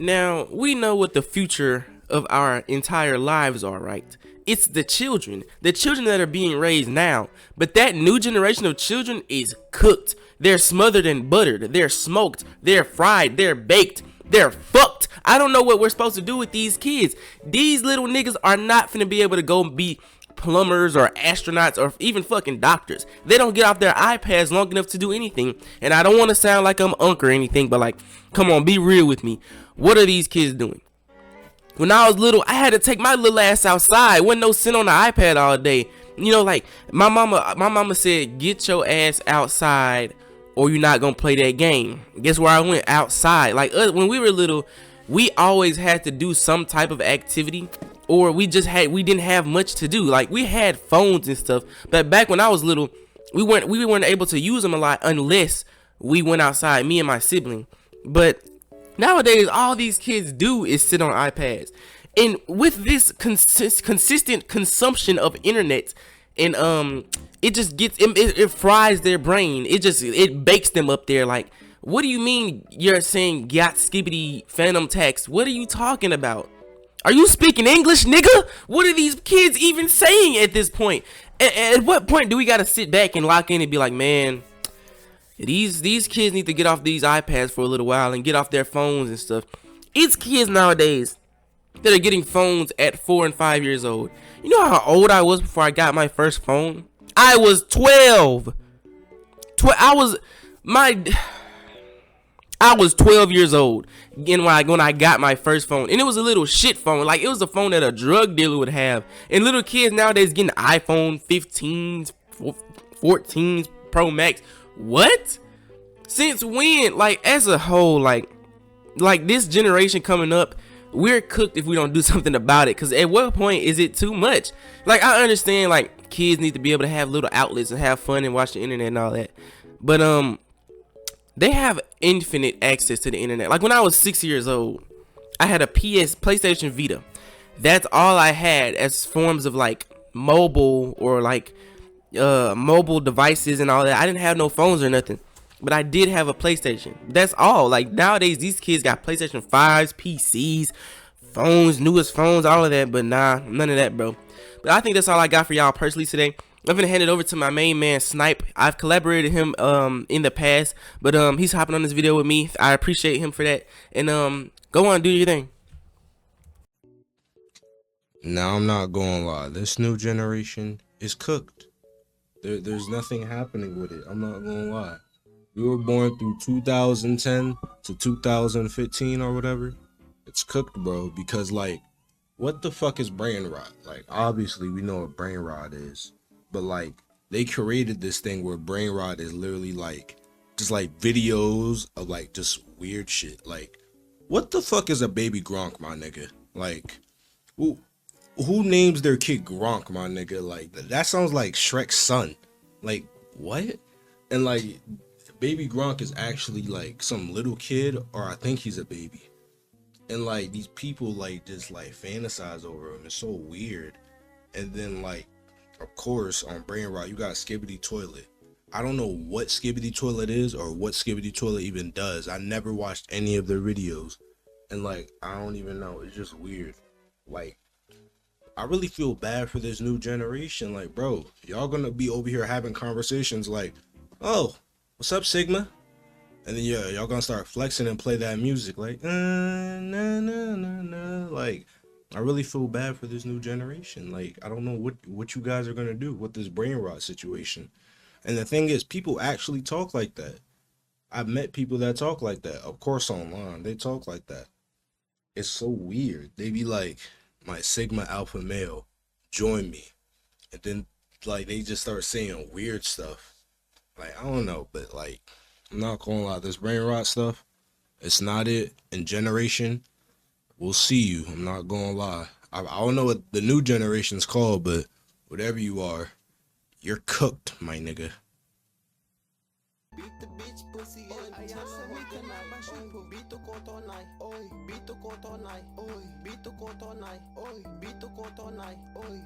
Now, we know what the future of our entire lives are, right? It's the children that are being raised now. But that new generation of children is cooked. They're smothered and buttered. They're smoked. They're fried. They're baked. They're fucked. I don't know what we're supposed to do with these kids. These little niggas are not finna be able to go be plumbers or astronauts or even fucking doctors. They don't get off their iPads long enough to do anything. And I don't want to sound like I'm Unc or anything, but like, come on, be real with me. What are these kids doing? When I was little, I had to take my little ass outside. Wasn't no sitting on the iPad all day. You know, like my mama said, get your ass outside or you're not gonna play that game. Guess where I went? Outside. Like when we were little, we always had to do some type of activity, or we didn't have much to do. Like we had phones and stuff, but back when I was little, we weren't able to use them a lot unless we went outside, me and my sibling. But nowadays, all these kids do is sit on iPads, and with this consistent consumption of internet, and it just it fries their brain. It bakes them up there. Like, what do you mean you're saying got skibbity phantom text? What are you talking about? Are you speaking English, nigga? What are these kids even saying at this point? At what point do we gotta sit back and lock in and be like, man, these kids need to get off these iPads for a little while and get off their phones and stuff. It's kids nowadays that are getting phones at 4 and 5 years old. You know how old I was before I got my first phone? I was 12. I was 12 years old when I got my first phone, and it was a little shit phone. Like, it was a phone that a drug dealer would have. And little kids nowadays getting iPhone 15s, 14s, Pro Max. What? Since when? Like, as a whole, like this generation coming up, we're cooked if we don't do something about it. Because at what point is it too much? Like, I understand, like, kids need to be able to have little outlets and have fun and watch the internet and all that, but they have infinite access to the internet. Like, when I was 6 years old, I had a PlayStation Vita. That's all I had as forms of like mobile or like mobile devices and all that. I didn't have no phones or nothing, but I did have a PlayStation. That's all. Like, nowadays these kids got PlayStation 5s, PCs, phones, newest phones, all of that. But nah, none of that, bro. But I think that's all I got for y'all personally today. I'm gonna hand it over to my main man, Snipe. I've collaborated him in the past, but he's hopping on this video with me. I appreciate him for that. And go on, do your thing. Now, I'm not gonna lie, this new generation is cooked. There's nothing happening with it. I'm not gonna lie. We were born through 2010 to 2015 or whatever. It's cooked, bro, because like, what the fuck is brain rot? Like, obviously we know what brain rot is, but like, they created this thing where brain rot is literally like just like videos of like just weird shit. Like, what the fuck is a baby Gronk, my nigga? Like, who names their kid Gronk, my nigga? Like, that sounds like Shrek's son. Like, what? And like, baby Gronk is actually like some little kid, or I think he's a baby. And like, these people like just like fantasize over him. It's so weird. And then like, of course, on brain rot, you got Skibidi Toilet. I don't know what Skibidi Toilet is or what Skibidi Toilet even does. I never watched any of their videos, and like, I don't even know. It's just weird. Like, I really feel bad for this new generation. Like, bro, y'all gonna be over here having conversations like, oh, what's up, Sigma? And then yeah, y'all gonna start flexing and play that music like, na na na na. Like, I really feel bad for this new generation. Like, I don't know what you guys are gonna do with this brain rot situation. And the thing is, people actually talk like that. I've met people that talk like that. Of course, online, they talk like that. It's so weird. They be like, my Sigma Alpha male, join me. And then like, they just start saying weird stuff. Like, I don't know, but like, I'm not gonna lie, this brain rot stuff, it's not it. In generation, we'll see you. I'm not gonna lie. I don't know what the new generation's called, but whatever you are, you're cooked, my nigga. Beat the bitch pussy and tell her we can beat the court all night, oi, beat the court all night, oi, beat the court all night, oi, beat the court all night, oi.